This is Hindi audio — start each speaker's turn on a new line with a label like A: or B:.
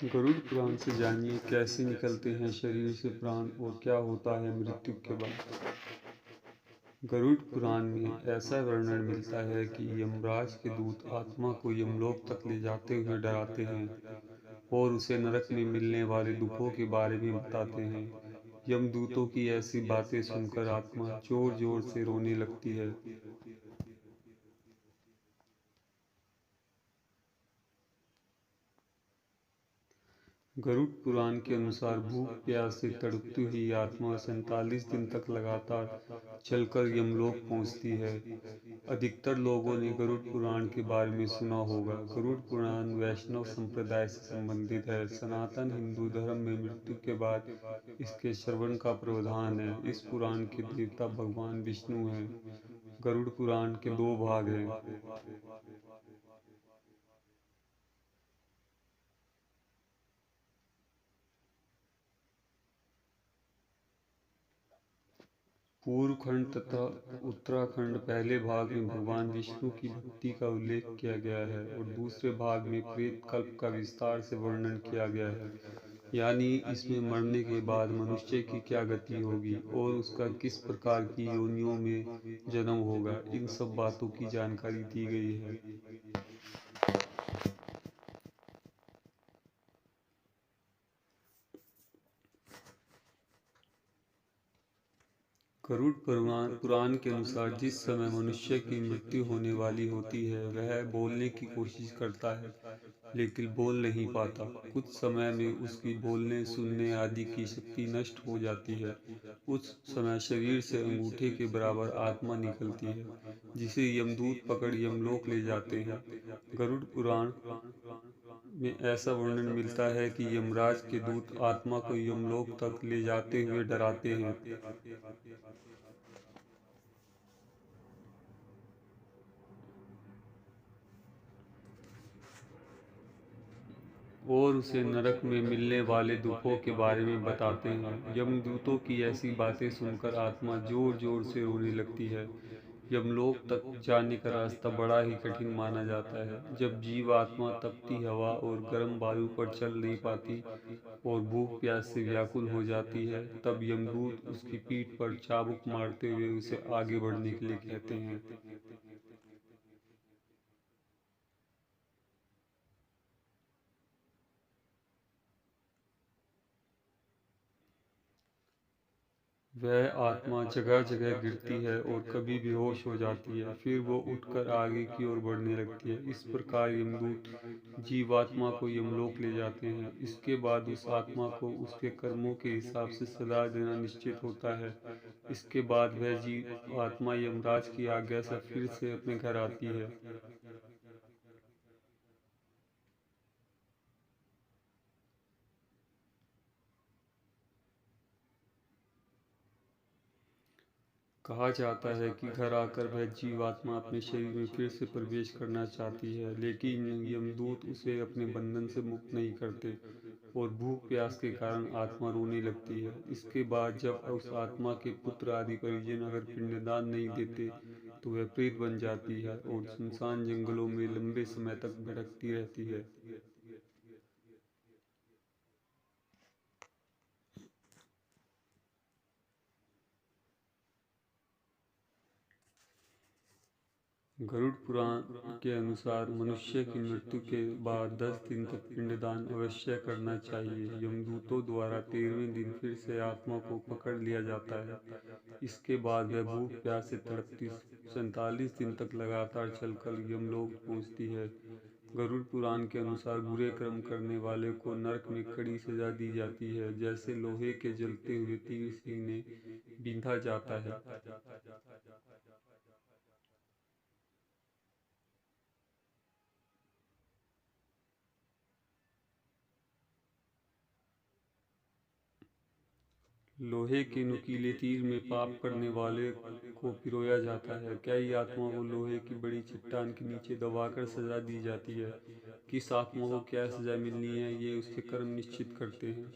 A: गरुड़ पुराण से जानिए कैसे निकलते हैं शरीर से प्राण और क्या होता है मृत्यु के बाद। गरुड़ पुराण में ऐसा वर्णन मिलता है कि यमराज के दूत आत्मा को यमलोक तक ले जाते हुए डराते हैं और उसे नरक में मिलने वाले दुखों के बारे में बताते हैं। यमदूतों की ऐसी बातें सुनकर आत्मा जोर जोर से रोने लगती है। गरुड़ पुराण के अनुसार भूख प्यास से तड़पती हुई आत्मा 47 दिन तक लगातार चलकर यमलोक पहुंचती है। अधिकतर लोगों ने गरुड़ पुराण के बारे में सुना होगा। गरुड़ पुराण वैष्णव संप्रदाय से संबंधित है। सनातन हिंदू धर्म में मृत्यु के बाद इसके श्रवण का प्रावधान है। इस पुराण के देवता भगवान विष्णु हैं। गरुड़ पुराण के दो भाग हैं। पूर्व खंड तथा उत्तराखंड पहले भाग में भगवान विष्णु की भक्ति का उल्लेख किया गया है और दूसरे भाग में प्रेत कल्प का विस्तार से वर्णन किया गया है। यानी इसमें मरने के बाद मनुष्य की क्या गति होगी और उसका किस प्रकार की योनियों में जन्म होगा, इन सब बातों की जानकारी दी गई है। गरुड़ पुराण के अनुसार जिस समय मनुष्य की मृत्यु होने वाली होती है वह बोलने की कोशिश करता है लेकिन बोल नहीं पाता। कुछ समय में उसकी बोलने सुनने आदि की शक्ति नष्ट हो जाती है। उस समय शरीर से अंगूठे के बराबर आत्मा निकलती है जिसे यमदूत पकड़ यमलोक ले जाते हैं। गरुड़ पुराण में ऐसा वर्णन मिलता है कि यमराज के दूत आत्मा को यमलोक तक ले जाते हुए डराते हैं और उसे नरक में मिलने वाले दुखों के बारे में बताते हैं। यमदूतों की ऐसी बातें सुनकर आत्मा जोर जोर से रोने लगती है। यमलोक तक जाने का रास्ता बड़ा ही कठिन माना जाता है। जब जीव आत्मा तपती हवा और गर्म वायु पर चल नहीं पाती और भूख प्यास से व्याकुल हो जाती है, तब यमदूत उसकी पीठ पर चाबुक मारते हुए उसे आगे बढ़ने के लिए कहते हैं। वह आत्मा जगह जगह गिरती है और कभी बेहोश हो जाती है, फिर वो उठकर आगे की ओर बढ़ने लगती है। इस प्रकार यमदूत जीवात्मा को यमलोक ले जाते हैं। इसके बाद उस आत्मा को उसके कर्मों के हिसाब से सजा देना निश्चित होता है। इसके बाद वह जीव आत्मा यमराज की आज्ञा से फिर से अपने घर आती है। कहा जाता है कि घर आकर वह जीवात्मा अपने शरीर में फिर से प्रवेश करना चाहती है, लेकिन यमदूत उसे अपने बंधन से मुक्त नहीं करते और भूख प्यास के कारण आत्मा रोने लगती है। इसके बाद जब उस आत्मा के पुत्र आदि परिजन अगर पिंडदान नहीं देते तो वह प्रेत बन जाती है और सुनसान जंगलों में लंबे समय तक भटकती रहती है। गरुड़ पुराण के अनुसार मनुष्य की मृत्यु के बाद 10 दिन तक पिंडदान अवश्य करना चाहिए। यमदूतों द्वारा 13वें दिन फिर से आत्मा को पकड़ लिया जाता है। इसके बाद वह भूख प्यास से तड़पती 47 दिन तक लगातार चलकर यमलोक पहुंचती है। गरुड़ पुराण के अनुसार बुरे कर्म करने वाले को नरक में कड़ी सजा दी जाती है, जैसे लोहे के जलते हुए तीर से इन्हें बींधा जाता है। लोहे के नुकीले तीर में पाप करने वाले को पिरोया जाता है। कई आत्मा को लोहे की बड़ी चट्टान के नीचे दबाकर सजा दी जाती है। किस आत्मा को क्या सजा मिलनी है ये उसके कर्म निश्चित करते हैं।